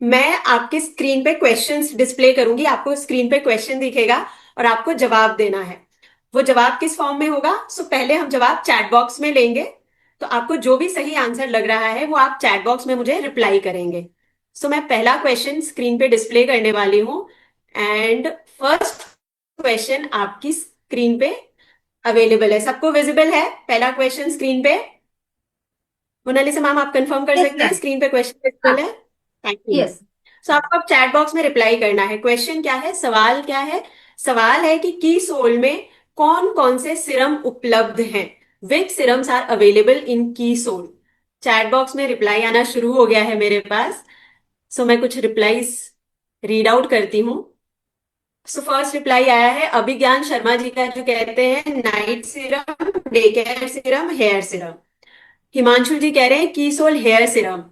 मैं आपके स्क्रीन पे क्वेश्चंस डिस्प्ले करूंगी, आपको स्क्रीन पे क्वेश्चन दिखेगा और आपको जवाब देना है। वो जवाब किस फॉर्म में होगा? सो पहले हम जवाब चैट बॉक्स में लेंगे। तो आपको जो भी सही आंसर लग रहा है वो आप चैट बॉक्स में मुझे रिप्लाई करेंगे। सो मैं पहला क्वेश्चन स्क्रीन पे डिस्प्ले करने वाली हूँ। एंड फर्स्ट क्वेश्चन आपकी स्क्रीन पे अवेलेबल है, सबको विजिबल है पहला क्वेश्चन स्क्रीन पे? मोनालिसा मैम, आप कंफर्म कर यस सकते हैं मैम। स्क्रीन पे क्वेश्चन हाँ। विजिबल है? Thank you ma'am. यस। सो आपको अब चैट बॉक्स में रिप्लाई करना है। क्वेश्चन क्या है, सवाल क्या है? सवाल है कि की सोल में कौन कौन से सीरम उपलब्ध हैं? विच सीरम्स आर अवेलेबल इन की सोल? चैट बॉक्स में रिप्लाई आना शुरू हो गया है मेरे पास। सो मैं कुछ रिप्लाईज रीड आउट करती हूँ। सो फर्स्ट रिप्लाई आया है अभिज्ञान शर्मा जी का, जो कहते हैं night serum, day care serum, hair serum. Himanshu ji कह रहे हैं Keysoul hair serum.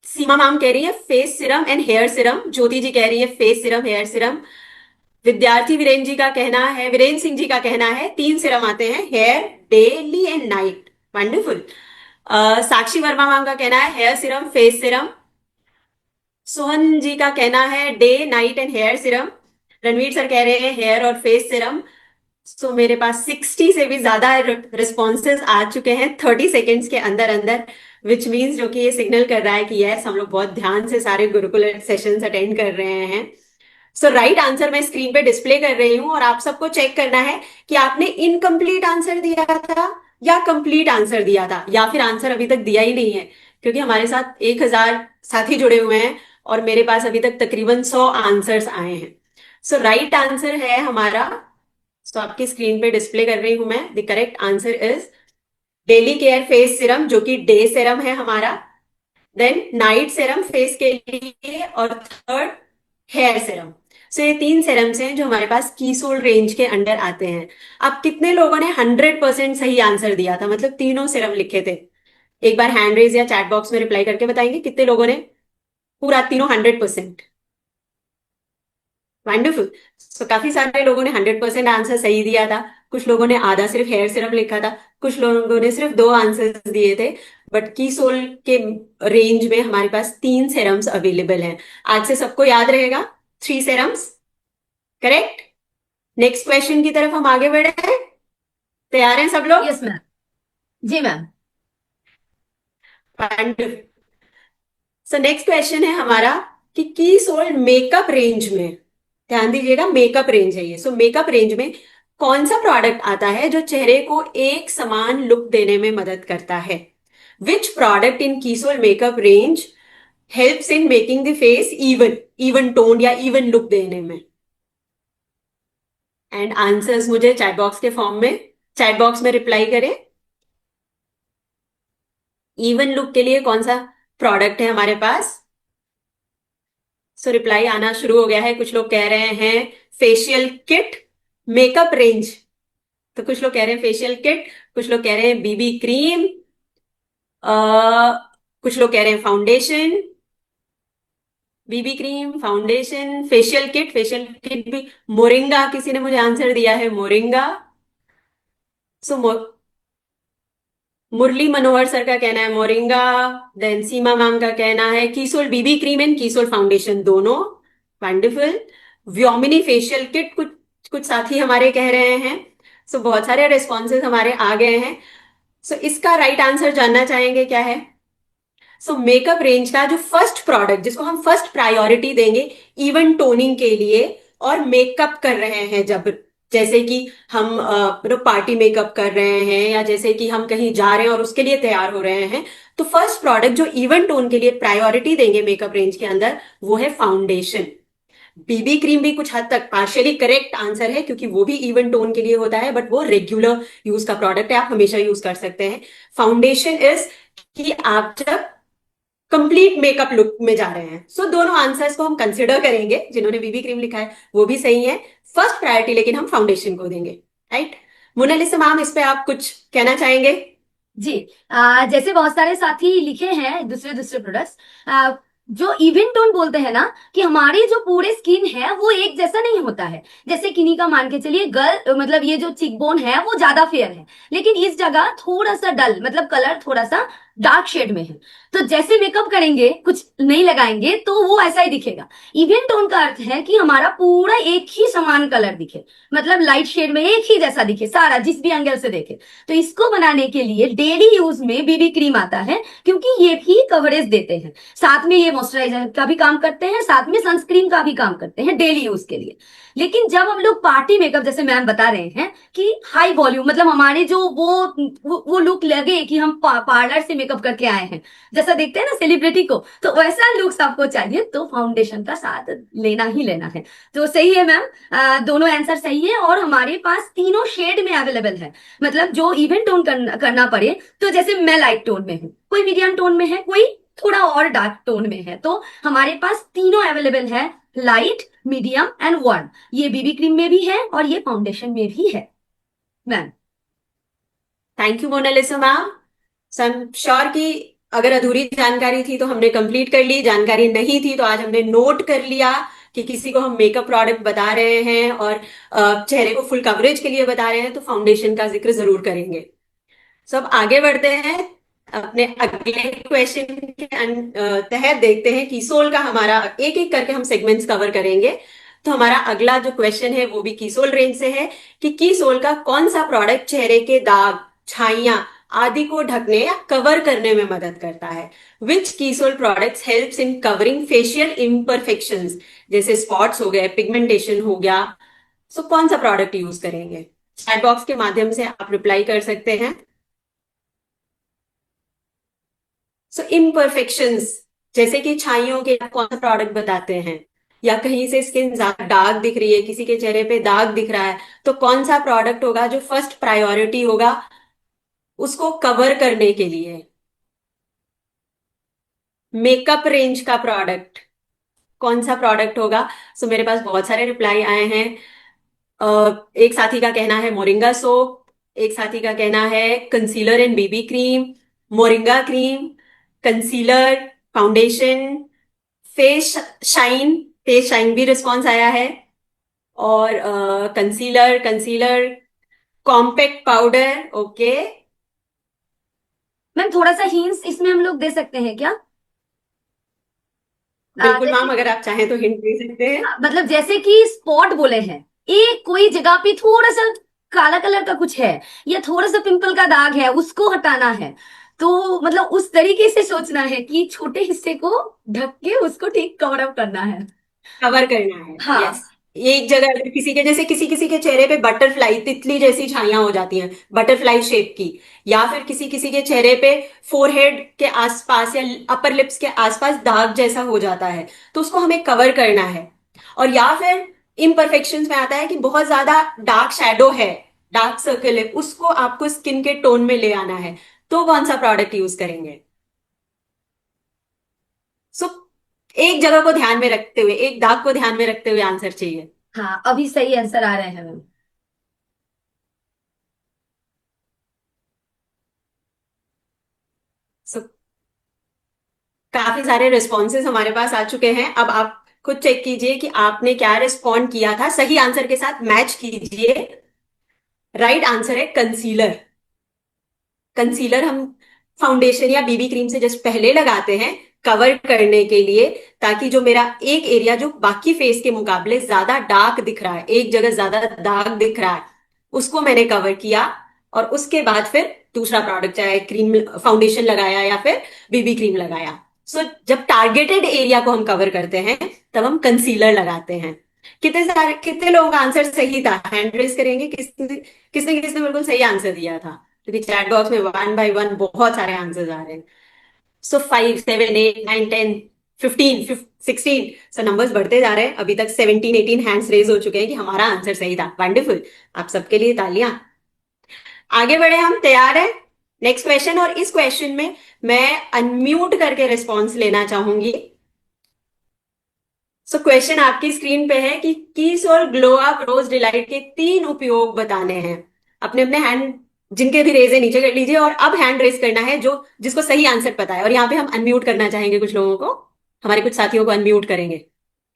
Seema ma'am कह रही है face serum and hair serum. Jyoti ji कह रही है फेस सीरम, हेयर सीरम। विद्यार्थी वीरेंद्र जी का कहना है, वीरेंद्र सिंह जी का कहना है तीन सीरम आते हैं, hair, daily and night. Wonderful. Sakshi Verma ma'am का कहना है hair serum, face serum. Sohan ji का कहना है day, night and hair serum. Ranveer sir कह रहे हैं हेयर और फेस सीरम। सो मेरे पास 60 से भी ज्यादा रिस्पॉन्सेज आ चुके हैं 30 सेकेंड्स के अंदर अंदर। विच मीन्स जो कि ये सिग्नल कर रहा है कि यस, हम लोग बहुत ध्यान से सारे गुरुकुल सेशंस अटेंड कर रहे हैं। सो राइट आंसर मैं स्क्रीन पे डिस्प्ले कर रही हूँ और आप सबको चेक करना है कि आपने इनकम्प्लीट आंसर दिया था या कंप्लीट आंसर दिया था, या फिर आंसर अभी तक दिया ही नहीं है। क्योंकि हमारे साथ 1000 साथी जुड़े हुए हैं और मेरे पास अभी तक तकरीबन 100 आंसर्स आए हैं। सो राइट आंसर है हमारा, तो आपकी स्क्रीन पे डिस्प्ले कर रही हूं मैं। The correct answer is daily care face serum, जो कि डे सीरम है हमारा। देन नाइट सीरम फेस के लिए, और थर्ड हेयर सीरम। सो ये तीन सीरम्स हैं जो हमारे पास कीसोल रेंज के अंडर आते हैं। अब कितने लोगों ने 100% सही आंसर दिया था, मतलब तीनों सीरम लिखे थे? एक बार हैंड रेज या चैट बॉक्स में रिप्लाई करके बताएंगे कितने लोगों ने पूरा तीनों 100%? वंडरफुल। सो काफी सारे लोगों ने 100% आंसर सही दिया था। कुछ लोगों ने आधा सिर्फ हेयर सिरम लिखा था, कुछ लोगों ने सिर्फ दो आंसर्स दिए थे। बट की सोल के रेंज में हमारे पास तीन सेरम्स अवेलेबल हैं। आज से सबको याद रहेगा, three serums. Correct. Next question की तरफ हम आगे बढ़े हैं। तैयार हैं सब लोग? Yes ma'am. जी ma'am. Wonderful. So next question है हमारा कि की सोल मेकअप रेंज में, ध्यान दीजिएगा मेकअप रेंज है ये। सो मेकअप रेंज में कौन सा प्रोडक्ट आता है जो चेहरे को एक समान लुक देने में मदद करता है? Which product in Keysoul makeup range helps in making the face even, even tone या इवन लुक देने में? एंड आंसर्स मुझे चैट बॉक्स के फॉर्म में, चैट बॉक्स में रिप्लाई करें। इवन लुक के लिए कौन सा प्रोडक्ट है हमारे पास? सो रिप्लाई आना शुरू हो गया है। कुछ लोग कह रहे हैं फेशियल किट। मेकअप रेंज, तो कुछ लोग कह रहे हैं फेशियल किट, कुछ लोग कह रहे हैं बीबी क्रीम, कुछ लोग कह रहे हैं foundation. BB cream, foundation, facial kit. Facial kit भी मोरिंगा, किसी ने मुझे आंसर दिया है मोरिंगा। सो मुरली मनोहर सर का कहना है मोरिंगा। देन सीमा मैम का कहना है कीसोल बीबी क्रीम एंड कीसोल फाउंडेशन दोनों। वंडरफुल। व्योमिनी फेशियल किट, कुछ कुछ साथी हमारे कह रहे हैं। सो बहुत सारे रिस्पॉन्सेज हमारे आ गए हैं। सो इसका राइट आंसर जानना चाहेंगे क्या है? सो मेकअप रेंज का जो फर्स्ट प्रोडक्ट जिसको हम फर्स्ट प्रायोरिटी देंगे इवन टोनिंग के लिए, और मेकअप कर रहे हैं जब, जैसे कि हम पार्टी मेकअप कर रहे हैं या जैसे कि हम कहीं जा रहे हैं और उसके लिए तैयार हो रहे हैं, तो फर्स्ट प्रोडक्ट जो इवन टोन के लिए प्रायोरिटी देंगे मेकअप रेंज के अंदर वो है फाउंडेशन। बीबी क्रीम भी कुछ हद तक पार्शियली करेक्ट आंसर है क्योंकि वो भी इवन टोन के लिए होता है, बट वो रेगुलर यूज का प्रोडक्ट है, आप हमेशा यूज कर सकते हैं। फाउंडेशन इज कि आप जब कंप्लीट मेकअप लुक में जा रहे हैं। सो दोनों आंसर्स को हम कंसिडर करेंगे, जिन्होंने बीबी क्रीम लिखा है वो भी सही है। फर्स्ट प्रायोरिटी लेकिन हम फाउंडेशन को देंगे। राइट। मोनालिसा मैम, इस पे आप कुछ कहना चाहेंगे? जी। जैसे बहुत सारे साथी लिखे हैं दूसरे दूसरे प्रोडक्ट्स, जो इवन टोन बोलते हैं ना, कि हमारी जो पूरे स्किन है वो एक जैसा नहीं होता है। जैसे किन्हीं का मान के चलिए गर्ल, मतलब ये जो चिक बोन है वो ज्यादा फेयर है, लेकिन इस जगह थोड़ा सा डल, मतलब कलर थोड़ा सा डार्क शेड में है। तो जैसे मेकअप करेंगे, कुछ नहीं लगाएंगे, तो वो ऐसा ही दिखेगा। इवन टोन का अर्थ है कि हमारा पूरा एक ही समान कलर दिखे, मतलब लाइट शेड में एक ही जैसा दिखे सारा, जिस भी एंगल से देखे। तो इसको बनाने के लिए डेली यूज में बीबी क्रीम आता है, क्योंकि ये भी कवरेज देते हैं, साथ में ये मॉइस्चराइजर का भी काम करते हैं, साथ में सनस्क्रीन का भी काम करते हैं डेली यूज के लिए। लेकिन जब हम लोग पार्टी मेकअप, जैसे मैम बता रहे हैं कि हाई वॉल्यूम, मतलब हमारे जो वो लुक लगे कि हम पार्लर से मेकअप करके आए हैं, जैसा देखते हैं ना सेलिब्रिटी को, तो वैसा लुक्स आपको चाहिए, तो फाउंडेशन का साथ लेना ही लेना है। तो सही है मैम, दोनों आंसर सही है, और हमारे पास तीनों शेड में अवेलेबल है। मतलब जो इवन टोन करना पड़े, तो जैसे मैं लाइट टोन में हूँ, कोई मीडियम टोन में है, कोई थोड़ा और डार्क टोन में है, तो हमारे पास तीनों अवेलेबल है, लाइट, मीडियम एंड वार्म। ये बीबी क्रीम में भी है और ये फाउंडेशन में भी है ma'am. Thank you Monalisa ma'am. So I am sure कि अगर अधूरी जानकारी थी तो हमने कंप्लीट कर ली, जानकारी नहीं थी तो आज हमने नोट कर लिया कि किसी को हम मेकअप प्रोडक्ट बता रहे हैं और चेहरे को फुल कवरेज के लिए बता रहे हैं तो फाउंडेशन का जिक्र जरूर करेंगे। सो अब आगे बढ़ते हैं अपने अगले क्वेश्चन के तहत, देखते हैं कीसोल का हमारा एक एक करके हम सेगमेंट्स कवर करेंगे। तो हमारा अगला जो क्वेश्चन है वो भी कीसोल रेंज से है कि कीसोल का कौन सा प्रोडक्ट चेहरे के दाग, छाइयां आदि को ढकने या कवर करने में मदद करता है। Which Keysoul products helps in covering facial imperfections, जैसे स्पॉट्स हो गए, पिगमेंटेशन हो गया। सो कौन सा प्रोडक्ट यूज करेंगे? चैट बॉक्स के माध्यम से आप रिप्लाई कर सकते हैं। सो इम्परफेक्शंस, जैसे कि छाइयों के आप कौन सा प्रोडक्ट बताते हैं, या कहीं से स्किन ज्यादा डार्क दिख रही है, किसी के चेहरे पे दाग दिख रहा है, तो कौन सा प्रोडक्ट होगा जो फर्स्ट प्रायोरिटी होगा उसको कवर करने के लिए? मेकअप रेंज का प्रोडक्ट कौन सा प्रोडक्ट होगा? सो मेरे पास बहुत सारे रिप्लाई आए हैं। एक साथी का कहना है मोरिंगा सोप, एक साथी का कहना है concealer and baby cream, moringa cream, concealer, foundation, face shine, face shine भी रिस्पॉन्स आया है, और concealer, concealer, compact powder. Okay, ma'am थोड़ा सा हिंट्स इसमें हम लोग दे सकते हैं क्या? बिल्कुल जैसे मैम, अगर आप चाहें तो हिंट दे सकते हैं। मतलब जैसे कि स्पॉट बोले हैं, एक कोई जगह पे थोड़ा सा काला कलर का कुछ है, या थोड़ा सा पिंपल का दाग है, उसको हटाना है। तो मतलब उस तरीके से सोचना है कि छोटे हिस्से को ढक के उसको ठीक कवर अप करना है। कवर करना है, यस। हाँ। एक जगह अगर किसी के, जैसे किसी किसी के चेहरे पे बटरफ्लाई, तितली जैसी छाइयां हो जाती हैं, बटरफ्लाई शेप की, या फिर किसी किसी के चेहरे पे फोरहेड के आसपास या अपर लिप्स के आसपास दाग जैसा हो जाता है, तो उसको हमें कवर करना है। और या फिर इम्परफेक्शंस में आता है कि बहुत ज्यादा डार्क शेडो है, डार्क सर्कल है, उसको आपको स्किन के टोन में ले आना है, तो कौन सा प्रोडक्ट यूज करेंगे? सो एक जगह को ध्यान में रखते हुए, एक दाग को ध्यान में रखते हुए आंसर चाहिए। हाँ, अभी सही आंसर आ रहे हैं मैम। सो काफी सारे रिस्पॉन्सेज हमारे पास आ चुके हैं। अब आप खुद चेक कीजिए कि आपने क्या रिस्पॉन्ड किया था, सही आंसर के साथ मैच कीजिए। राइट आंसर है कंसीलर। कंसीलर हम फाउंडेशन या बीबी क्रीम से जस्ट पहले लगाते हैं कवर करने के लिए, ताकि जो मेरा एक एरिया जो बाकी फेस के मुकाबले ज्यादा डार्क दिख रहा है, एक जगह ज्यादा दाग दिख रहा है, उसको मैंने कवर किया। और उसके बाद फिर दूसरा प्रोडक्ट, चाहे क्रीम फाउंडेशन लगाया या फिर बीबी क्रीम लगाया। सो जब टारगेटेड एरिया को हम कवर करते हैं तब हम कंसीलर लगाते हैं। कितने लोगों का आंसर सही था? हैंड रेस करेंगे, किसने किसने किसने बिल्कुल सही आंसर दिया था, क्योंकि चैट बॉक्स में वन बाय वन बहुत सारे आंसर्स आ रहे हैं। सो 5, 7, 8, 9, 10, 15, 16, सो नंबर्स बढ़ते जा रहे हैं। अभी तक 17, 18 हैंड्स रेज हो चुके हैं कि हमारा आंसर सही था। वंडरफुल, आप सबके लिए तालियां। आगे बढ़े, हम तैयार हैं नेक्स्ट क्वेश्चन। और इस क्वेश्चन में मैं अनम्यूट करके रिस्पॉन्स लेना चाहूंगी। सो क्वेश्चन आपकी स्क्रीन पे है कि कीस और ग्लो अप रोज डिलाइट के 3 उपयोग बताने हैं। अपने अपने हैंड, जिनके भी रेज है, नीचे कर लीजिए, और अब हैंड रेज करना है जो जिसको सही आंसर पता है। और यहाँ पे हम अनम्यूट करना चाहेंगे कुछ लोगों को, हमारे कुछ साथियों को अनम्यूट करेंगे।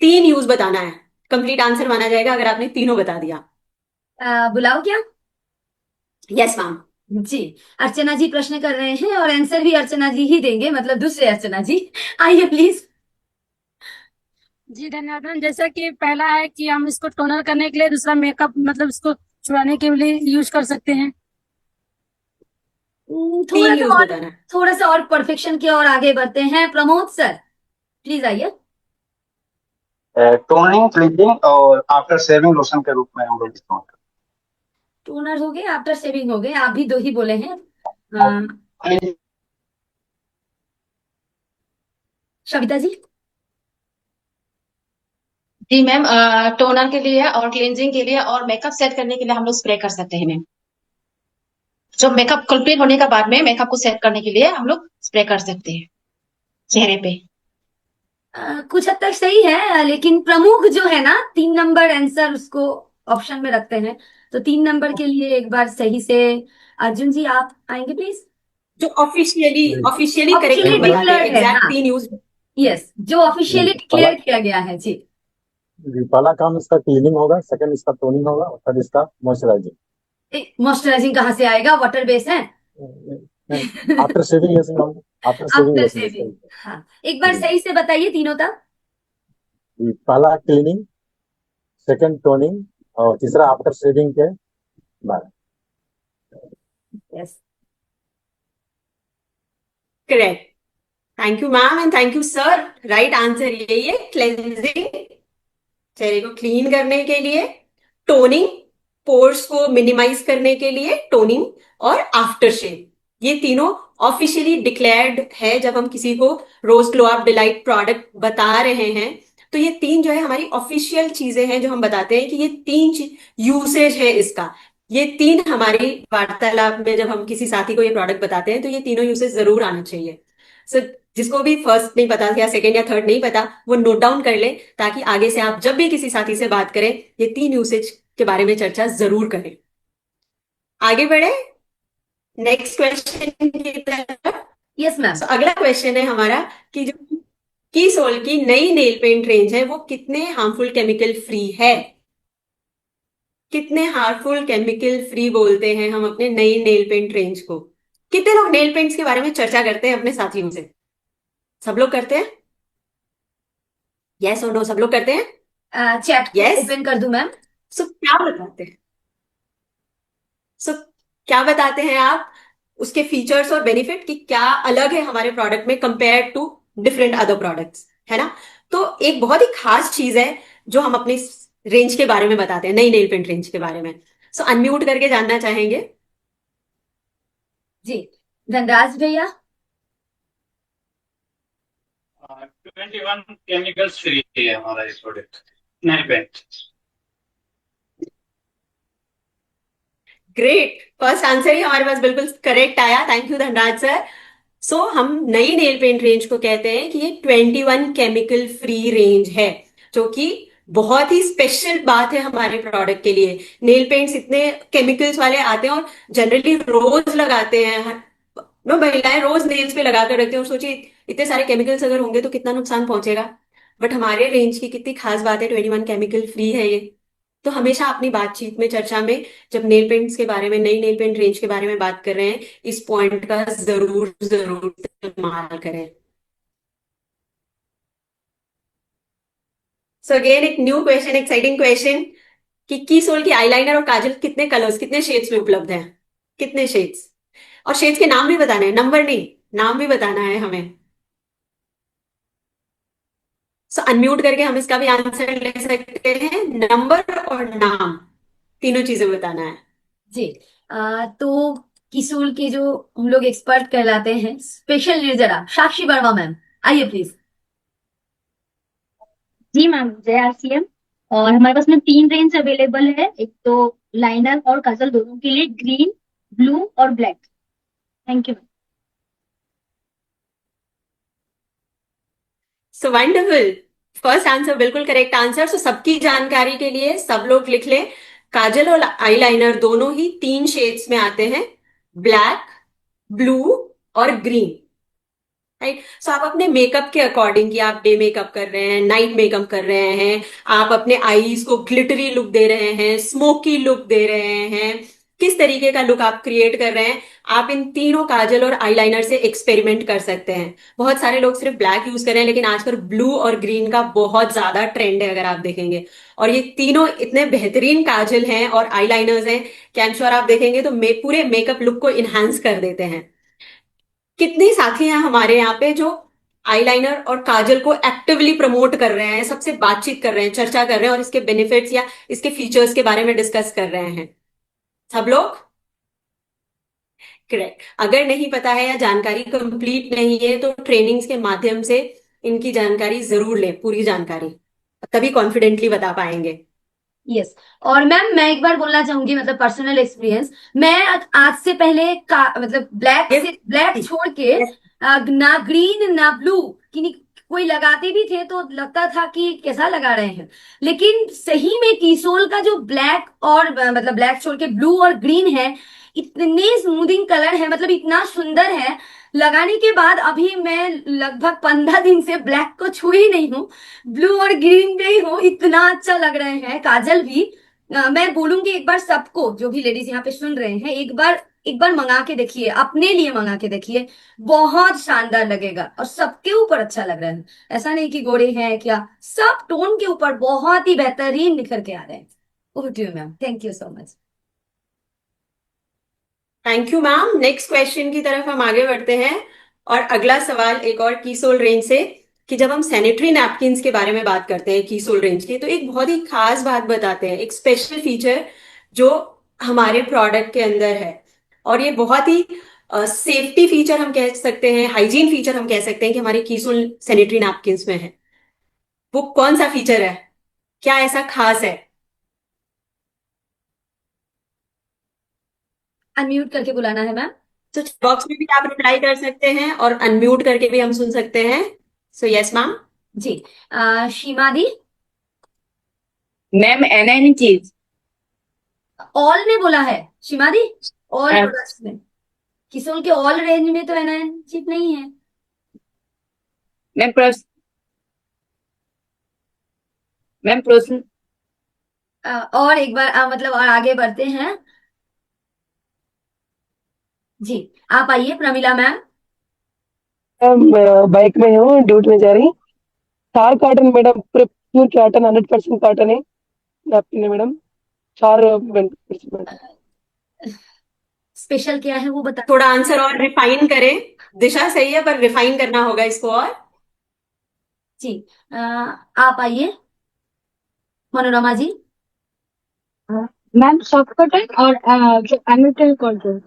3 यूज बताना है, कंप्लीट आंसर माना जाएगा अगर आपने तीनों बता दिया। बुलाओ क्या? Yes ma'am. जी, अर्चना जी प्रश्न कर रहे हैं और आंसर भी अर्चना जी ही देंगे, मतलब दूसरे अर्चना जी। आइए प्लीज। जी धन्यवाद मैम। जैसा कि पहला है कि हम इसको टोनर करने के लिए, दूसरा मेकअप मतलब इसको छुड़ाने के लिए यूज कर सकते हैं। थोड़ा तीन सा यूज और, बताना है। थोड़ा सा और परफेक्शन की ओर आगे बढ़ते हैं। प्रमोद सर प्लीज आइए। टोनिंग, क्लीनिंग और आफ्टर शेविंग लोशन के रूप में हम लोग इस्तेमाल टोनर हो गए, आफ्टर शेविंग हो गए, आप भी दो ही बोले हैं। करते सविता जी। जी मैम, टोनर के लिए और क्लींजिंग के लिए और मेकअप सेट करने के लिए हम लोग स्प्रे कर सकते हैं मैम। जो मेकअप कंप्लीट होने के बाद में मेकअप को सेट करने के लिए हम लोग स्प्रे कर सकते हैं चेहरे पे। कुछ हद तक सही है, लेकिन प्रमुख जो है ना, 3 नंबर आंसर उसको ऑप्शन में रखते हैं, तो 3 नंबर के लिए एक बार सही से अर्जुन जी आप आएंगे प्लीज। जो ऑफिशियली हैं। ऑफिशियली करेक्ट ऑफिशियली हम बताते हैं, डिक्लेयर्ड है, एग्जैक्ट हाँ। तीन यूज। यस, जो जी, ऑफिशियली पहला डिक्लेयर किया गया है जी। जी पहला काम इसका क्लीनिंग होगा, सेकंड इसका टोनिंग होगा और थर्ड इसका मॉइस्चराइजिंग। मॉइस्चराइजिंग कहाँ से आएगा, वाटर बेस है। After shaving lotion, after shaving after lotion shaving, इसका। हाँ। एक बार जी सही से बताइए तीनों तक। जी, पहला क्लीनिंग, सेकंड टोनिंग और तीसरा आफ्टर शेविंग के बाद। Yes. Correct. Thank you ma'am and thank you sir. Right answer यही है, क्लेंजिंग, चेहरे को क्लीन करने के लिए, टोनिंग, पोर्स को मिनिमाइज करने के लिए टोनिंग, और आफ्टर शेव। ये तीनों ऑफिशियली डिक्लेयर्ड है जब हम किसी को रोज ग्लो अप डिलाइट प्रोडक्ट बता रहे हैं। तो ये तीन जो है हमारी ऑफिशियल चीजें हैं जो हम बताते हैं कि ये तीन यूसेज है इसका। ये तीन हमारी वार्तालाप में जब हम किसी साथी को ये प्रोडक्ट बताते हैं तो ये तीनों यूसेज जरूर आना चाहिए। सो जिसको भी फर्स्ट नहीं पता या सेकंड या थर्ड नहीं पता वो नोट डाउन कर ले, ताकि आगे से आप जब भी किसी साथी से बात करें ये तीन यूसेज के बारे में चर्चा जरूर करें। आगे बढ़े नेक्स्ट क्वेश्चन की तरफ। Yes ma'am. सो अगला क्वेश्चन है हमारा कि जो की सोल की नई नेल पेंट रेंज है वो कितने हार्मफुल केमिकल फ्री है। कितने हार्मफुल केमिकल फ्री बोलते हैं हम अपने नई नेल पेंट रेंज को। कितने लोग नेल पेंट्स के बारे में चर्चा करते हैं अपने साथियों से। सब लोग करते हैं? यस और नो, सब लोग करते हैं? चैट को यस। ओपन कर दूं मैम। सो क्या बताते हैं? सो क्या बताते हैं आप उसके फीचर्स और बेनिफिट कि क्या अलग है हमारे प्रोडक्ट में compare to different other products, है ना। तो एक बहुत ही खास चीज है जो हम अपनी रेंज के बारे में बताते हैं, नई नेल पेंट रेंज के बारे में। सो अनम्यूट करके जानना चाहेंगे। जी, धनराज भैया। 21 केमिकल्स फ्री है हमारा ये प्रोडक्ट, नहीं पेंट। ग्रेट, फर्स्ट आंसर ही हमारे पास बिल्कुल करेक्ट आया। Thank you Dhanraj sir. So हम नई नेल पेंट रेंज को कहते हैं कि ये 21 केमिकल फ्री रेंज है, जो कि बहुत ही स्पेशल बात है हमारे प्रोडक्ट के लिए। नेल पेंट्स इतने केमिकल्स वाले आते हैं और जनरली रोज लगाते हैं, नो महिलाएं रोज नेल्स पे लगा कर रखते हैं और सोचिए इतने सारे केमिकल्स अगर होंगे तो कितना नुकसान पहुंचेगा। बट हमारे रेंज की कितनी खास बात है, 21 केमिकल फ्री है ये। तो हमेशा अपनी बातचीत में, चर्चा में, जब नेल पेंट्स के बारे में, नई नेल पेंट रेंज के बारे में बात कर रहे हैं, इस पॉइंट का जरूर जरूर इस्तेमाल करें। सो अगेन एक न्यू क्वेश्चन, एक्साइटिंग क्वेश्चन कि की सोल की आईलाइनर और काजल कितने कलर्स, कितने शेड्स में उपलब्ध हैं। कितने शेड्स, और शेड्स के नाम भी बताने हैं, नंबर नहीं, नाम भी बताना है हमें। सो अनम्यूट करके हम इसका भी आंसर ले सकते हैं, नंबर और नाम, तीनों चीजें बताना है। जी, तो किशोर के जो हम लोग एक्सपर्ट कहलाते हैं, स्पेशल जरा साक्षी वर्मा मैम आइए प्लीज। जी मैम, जय आरसीएम। और हमारे पास में 3 रेंज अवेलेबल है, एक तो लाइनर और काजल दोनों के लिए, ग्रीन, ब्लू और black. Thank you. So wonderful, first answer बिल्कुल करेक्ट आंसर। सो सबकी जानकारी के लिए सब लोग लिख लें, काजल और आईलाइनर दोनों ही 3 शेड्स में आते हैं, ब्लैक, ब्लू और ग्रीन। राइट। सो आप अपने मेकअप के अकॉर्डिंग, कि आप डे मेकअप कर रहे हैं, नाइट मेकअप कर रहे हैं, आप अपने आईज को ग्लिटरी लुक दे रहे हैं, स्मोकी लुक दे रहे हैं, किस तरीके का लुक आप क्रिएट कर रहे हैं, आप इन तीनों काजल और आईलाइनर से एक्सपेरिमेंट कर सकते हैं। बहुत सारे लोग सिर्फ ब्लैक यूज कर रहे हैं, लेकिन आजकल ब्लू और ग्रीन का बहुत ज्यादा ट्रेंड है अगर आप देखेंगे। और ये तीनों इतने बेहतरीन काजल हैं और आईलाइनर्स हैं कि आई एम श्योर आप देखेंगे तो पूरे मेकअप लुक को इनहांस कर देते हैं। कितने साथी हैं हमारे यहाँ पे जो आईलाइनर और काजल को एक्टिवली प्रमोट कर रहे हैं, सबसे बातचीत कर रहे हैं, चर्चा कर रहे हैं और इसके बेनिफिट्स या इसके फीचर्स के बारे में डिस्कस कर रहे हैं। सब लोग करेक्ट। अगर नहीं पता है या जानकारी कंप्लीट नहीं है तो ट्रेनिंग्स के माध्यम से इनकी जानकारी जरूर लें, पूरी जानकारी, तभी कॉन्फिडेंटली बता पाएंगे। यस। और मैम मैं एक बार बोलना चाहूंगी, मतलब पर्सनल एक्सपीरियंस, मैं आज से पहले मतलब ब्लैक छोड़ के ना ग्रीन ना ब्लू कोई लगाते भी थे तो लगता था कि कैसा लगा रहे हैं, लेकिन सही में टीसोल का जो ब्लैक और मतलब ब्लैक छोड़ के ब्लू और ग्रीन है, इतने स्मूथिंग कलर है, मतलब इतना सुंदर है। लगाने के बाद अभी मैं लगभग 15 दिन से ब्लैक को छू ही नहीं हूँ, ब्लू और ग्रीन में ही हूँ, इतना अच्छा लग रहे हैं। काजल भी मैं बोलूंगी एक बार सबको, जो भी लेडीज यहाँ पे सुन रहे हैं, एक बार मंगा के देखिए, अपने लिए मंगा के देखिए, बहुत शानदार लगेगा और सबके ऊपर अच्छा लग रहा है। ऐसा नहीं कि गोरे हैं क्या, सब टोन के ऊपर बहुत ही बेहतरीन निखर के आ रहे हैं। Over to you ma'am, thank you so much. Thank you ma'am. Next question की तरफ हम आगे बढ़ते हैं और अगला सवाल एक और कीसोल रेंज से, कि जब हम सैनिटरी नैपकिन्स के बारे में बात करते हैं कीसोल रेंज के, तो एक बहुत ही खास बात बताते हैं, एक स्पेशल फीचर जो हमारे प्रोडक्ट के अंदर है। और ये बहुत ही सेफ्टी फीचर हम कह सकते हैं, हाइजीन फीचर हम कह सकते हैं कि हमारे कीसोल सैनिटरी नैपकिन्स में है। वो कौन सा फीचर है, क्या ऐसा खास है? अनम्यूट करके बुलाना है मैम। तो बॉक्स में भी आप रिप्लाई कर सकते हैं और अनम्यूट करके भी हम सुन सकते हैं। So yes ma'am. जी शीमा दी। मैम एनएन चीज ऑल में बोला है शीमा दी, ऑल प्रोडक्ट्स में, किसोल के ऑल रेंज में तो एनआईएन चिप नहीं है। मैम मैम प्रोसेस और एक बार मतलब और आगे बढ़ते हैं। जी आप आइए प्रमिला मैम। बाइक में हूँ, ड्यूटी में जा रही। चार cotton madam, pure cotton, 100% cotton है, नैपकिन है मैडम, 4 मैडम। स्पेशल क्या है वो बता। थोड़ा आंसर और रिफाइन करें, दिशा सही है पर रिफाइन करना होगा इसको। और जी आप आइए मनोरमा जी। मैम सॉफ्ट कॉटन और जो अमेरिकन कॉटन।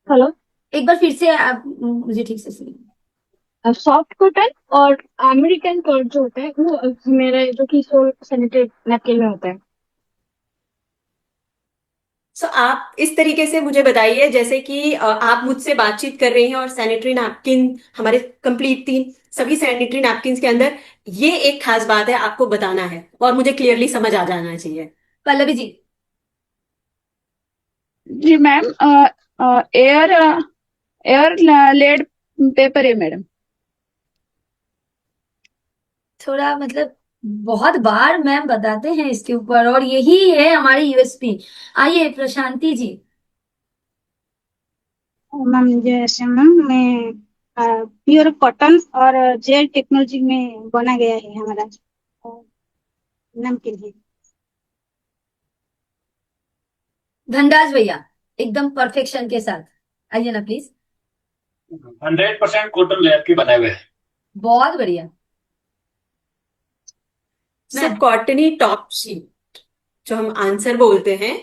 हेलो, एक बार फिर से आप मुझे ठीक से सुनिए। सॉफ्ट कॉटन और अमेरिकन कॉटन जो होता है वो मेरा जो कि सोल सैनिटरी नैपकिन में होता है। सो आप इस तरीके से मुझे बताइए जैसे कि आप मुझसे बातचीत कर रही हैं और सैनिटरी नैपकिन हमारे कंप्लीट सभी सैनिटरी नैपकिन के अंदर ये एक खास बात है, आपको बताना है और मुझे क्लियरली समझ आ जाना चाहिए। पल्लवी जी। जी ma'am air air laid paper है मैडम। थोड़ा मतलब बहुत बार मैम बताते हैं इसके ऊपर और यही है हमारी यूएसपी। आइए प्रशांति जी। मैम जैसे मैम मैं प्योर कॉटन और जेल टेक्नोलॉजी में बना गया है हमारा नमकीन है। धनराज भैया एकदम परफेक्शन के साथ आइए ना प्लीज। 100% कॉटन लेयर के बनाए हुए हैं। बहुत बढ़िया। सो कॉटनी टॉप शीट जो हम आंसर बोलते हैं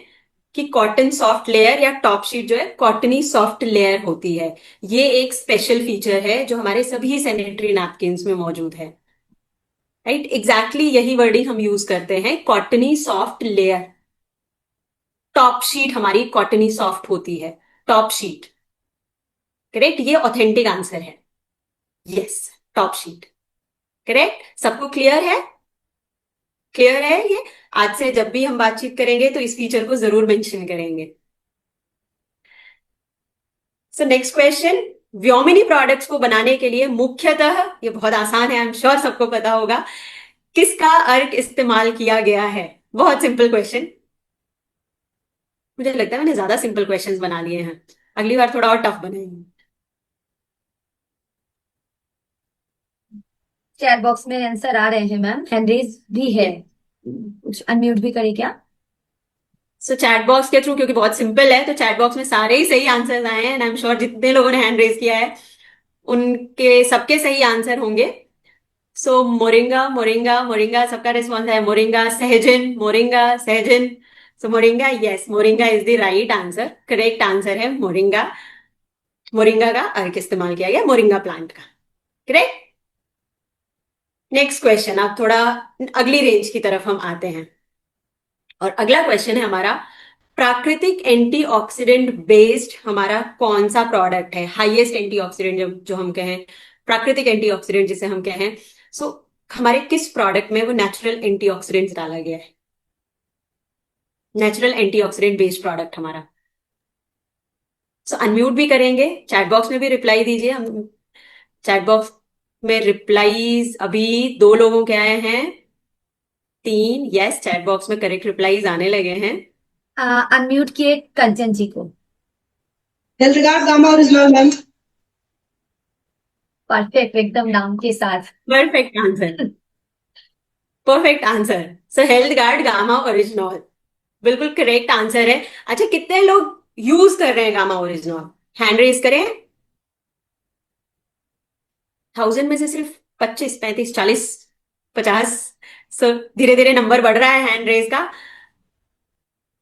कि कॉटन सॉफ्ट लेयर या टॉप शीट जो है कॉटनी सॉफ्ट लेयर होती है, ये एक स्पेशल फीचर है जो हमारे सभी सैनिटरी नैपकिन्स में मौजूद है। राइट, एग्जैक्टली यही वर्डिंग हम यूज करते हैं, cottony soft layer. Top sheet हमारी कॉटनी सॉफ्ट होती है, टॉप शीट। करेक्ट, ये ऑथेंटिक आंसर है। Yes, top sheet correct. सबको क्लियर है? क्लियर है ये? आज से जब भी हम बातचीत करेंगे तो इस फीचर को जरूर मेंशन करेंगे। सो नेक्स्ट क्वेश्चन, व्योमिनी प्रोडक्ट्स को बनाने के लिए मुख्यतः, ये बहुत आसान है, आई एम श्योर सबको पता होगा, किसका अर्क इस्तेमाल किया गया है? बहुत सिंपल क्वेश्चन, मुझे लगता है मैंने ज्यादा सिंपल क्वेश्चंस बना लिए हैं, अगली बार थोड़ा और टफ बनाएंगे। चैट बॉक्स में आंसर आ रहे हैं मैम, हैंड रेज भी है, कुछ अनम्यूट भी करें क्या? सो चैट बॉक्स के थ्रू, क्योंकि बहुत सिंपल है, तो चैट बॉक्स में सारे ही सही आंसर्स आए हैं एंड आई एम श्योर जितने लोगों ने हैंड रेज किया है उनके सबके सही आंसर होंगे। सो मोरिंगा मोरिंगा मोरिंगा, सबका रिस्पॉन्स है मोरिंगा। सहजन मोरिंगा सहजन। So moringa, yes, moringa is the right answer, correct answer है मोरिंगा। मोरिंगा का अर्क इस्तेमाल किया गया, मोरिंगा प्लांट का, करेक्ट। नेक्स्ट क्वेश्चन, अब थोड़ा अगली रेंज की तरफ हम आते हैं और अगला क्वेश्चन है हमारा, प्राकृतिक एंटीऑक्सीडेंट बेस्ड हमारा कौन सा प्रोडक्ट है, हाईएस्ट एंटीऑक्सीडेंट जो हम कहें, प्राकृतिक एंटीऑक्सीडेंट जिसे हम कहें। सो हमारे किस प्रोडक्ट में वो नेचुरल एंटीऑक्सीडेंट्स डाला गया है, नेचुरल एंटीऑक्सीडेंट बेस्ड प्रोडक्ट हमारा। सो अनम्यूट भी करेंगे, चैट बॉक्स में भी रिप्लाई दीजिए। हम चैट बॉक्स में रिप्लाईज अभी 2 लोगों के आए हैं, 3, यस, चैट बॉक्स में करेक्ट रिप्लाईज आने लगे हैं। अनम्यूट किए कंचन जी को। हेल्थगार्ड गामा ओरिजिनल मैम। परफेक्ट, एकदम नाम के साथ। Perfect answer, perfect answer. सो हेल्थ गार्ड गामा ओरिजिनल बिल्कुल करेक्ट आंसर है। अच्छा, कितने लोग यूज कर रहे हैं गामा ओरिजिनल, हैंड रेज करें। 1000 में से सिर्फ 25, 35, 40, 50। सो धीरे धीरे नंबर बढ़ रहा है हैंड रेज का,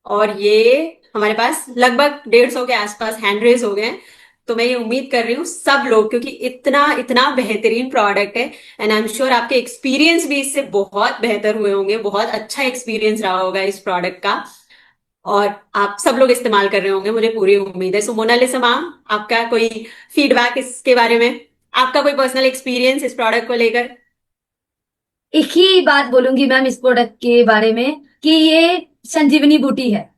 और ये हमारे पास लगभग 150 के आसपास हैंड रेज हो गए हैं। तो मैं ये उम्मीद कर रही हूँ सब लोग, क्योंकि इतना इतना बेहतरीन प्रोडक्ट है एंड आई एम श्योर आपके एक्सपीरियंस भी इससे बहुत बेहतर हुए होंगे, बहुत अच्छा एक्सपीरियंस रहा होगा इस प्रोडक्ट का, और आप सब लोग इस्तेमाल कर रहे होंगे, मुझे पूरी उम्मीद है। सो मोनालिसा मैम, आपका कोई फीडबैक इसके बारे में, आपका कोई पर्सनल एक्सपीरियंस इस प्रोडक्ट को लेकर? एक ही बात बोलूंगी मैम इस प्रोडक्ट के बारे में कि ये संजीवनी बूटी है।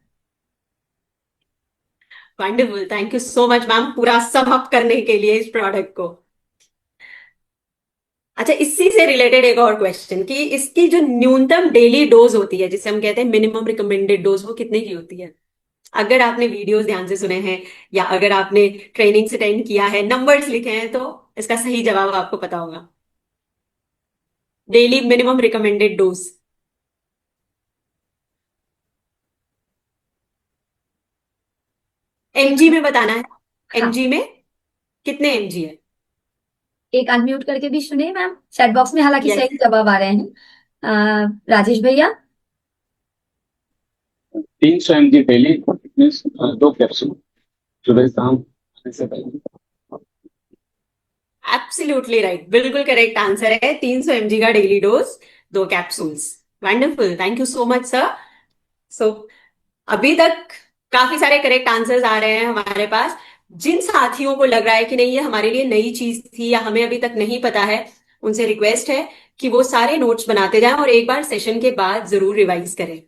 Wonderful, thank you so much ma'am पूरा सम अप करने के लिए इस प्रोडक्ट को। अच्छा, इसी से रिलेटेड एक और क्वेश्चन कि इसकी जो न्यूनतम डेली डोज होती है, जिसे हम कहते हैं मिनिमम रिकमेंडेड डोज, वो कितने की होती है? अगर आपने वीडियोस ध्यान से सुने हैं या अगर आपने ट्रेनिंग्स अटेंड किया है, नंबर्स लिखे हैं, तो इसका सही जवाब आपको पता होगा। Daily minimum recommended dose MG में बताना है, हाँ, एमजी में कितने एमजी है? एक अनम्यूट करके भी सुनिए मैम, चैट बॉक्स में हालांकि यस, सही जवाब आ रहे हैं। राजेश भैया। 300 mg डेली, मीन्स 2 कैप्सूल सुबह शाम खाने से पहले। एब्सोल्युटली राइट, बिल्कुल करेक्ट आंसर है, 300 mg का daily dose, 2 capsules. Wonderful, thank you so much sir. So अभी तक काफी सारे करेक्ट आंसर्स आ रहे हैं हमारे पास। जिन साथियों को लग रहा है कि नहीं ये हमारे लिए नई चीज थी या हमें अभी तक नहीं पता है, उनसे रिक्वेस्ट है कि वो सारे नोट्स बनाते जाएं और एक बार सेशन के बाद जरूर रिवाइज करें।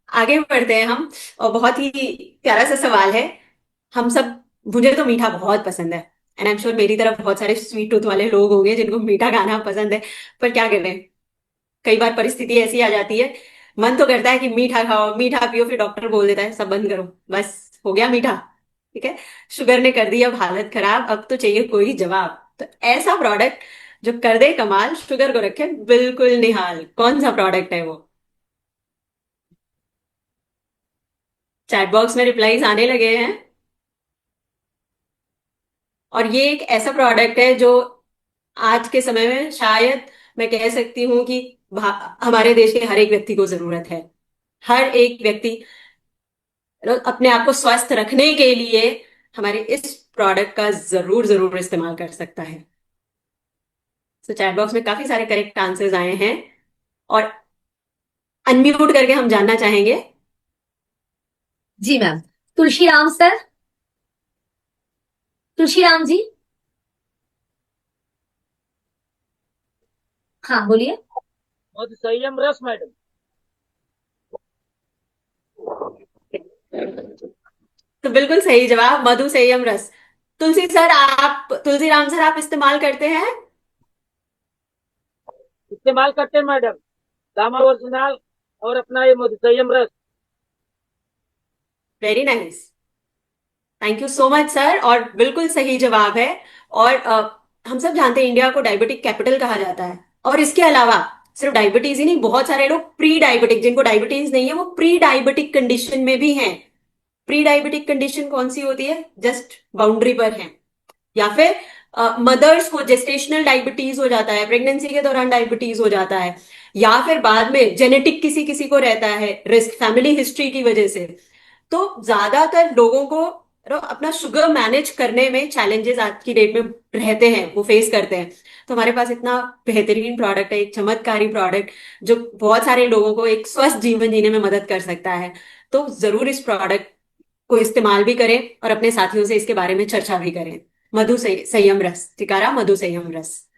आगे बढ़ते हैं हम, और बहुत ही प्यारा सा सवाल है। हम सब, मुझे तो मीठा बहुत पसंद है एंड आई एम श्योर मेरी तरफ बहुत सारे स्वीट टूथ वाले लोग होंगे जिनको मीठा खाना पसंद है, पर क्या करें, कई बार परिस्थिति ऐसी आ जाती है, मन तो करता है कि मीठा खाओ मीठा पियो, फिर डॉक्टर बोल देता है सब बंद करो, बस हो गया मीठा, ठीक है, शुगर ने कर दी अब हालत खराब, अब तो चाहिए कोई जवाब। तो ऐसा प्रोडक्ट जो कर दे कमाल, शुगर को रखे बिल्कुल निहाल, कौन सा प्रोडक्ट है वो? चैट बॉक्स में रिप्लाईज आने लगे हैं, और ये एक ऐसा प्रोडक्ट है जो आज के समय में शायद मैं कह सकती हूँ कि हमारे देश के हर एक व्यक्ति को जरूरत है। हर एक व्यक्ति अपने आप को स्वस्थ रखने के लिए हमारे इस प्रोडक्ट का जरूर जरूर इस्तेमाल कर सकता है। तो चैट बॉक्स में काफी सारे करेक्ट आंसर्स आए हैं, और अनम्यूट करके हम जानना चाहेंगे। जी मैम, तुलसीराम सर, तुलसीराम जी, हाँ बोलिए। संयम रस मैडम। तो बिल्कुल सही जवाब, मधु संयम रस। तुलसी सर आप, तुलसीराम सर आप इस्तेमाल करते हैं? इस्तेमाल करते हैं मैडम, गामा ओरिजिनल और अपना ये संयम रस। Very nice, thank you so much sir. और बिल्कुल सही जवाब है। और हम सब जानते हैं इंडिया को डायबिटिक कैपिटल कहा जाता है। और इसके अलावा सिर्फ डायबिटीज ही नहीं, बहुत सारे लोग प्री डायबिटिक, जिनको डायबिटीज नहीं है, वो प्री डायबिटिक कंडीशन में भी हैं। प्री डायबिटिक कंडीशन कौन सी होती है? जस्ट बाउंड्री पर है। या फिर मदर्स को जेस्टेशनल डायबिटीज हो जाता है, प्रेगनेंसी के दौरान डायबिटीज हो जाता है, या फिर बाद में जेनेटिक किसी किसी को रहता है रिस्क, फैमिली हिस्ट्री की वजह से। तो ज्यादातर लोगों को अपना शुगर मैनेज करने में चैलेंजेस आज की डेट में रहते हैं, वो फेस करते हैं। तो हमारे पास इतना बेहतरीन प्रोडक्ट है, एक चमत्कारी प्रोडक्ट जो बहुत सारे लोगों को एक स्वस्थ जीवन जीने में मदद कर सकता है। तो जरूर इस प्रोडक्ट को इस्तेमाल भी करें और अपने साथियों से इसके बारे में चर्चा भी करें। मधु संयम रस, टिकारा मधु संयम रस।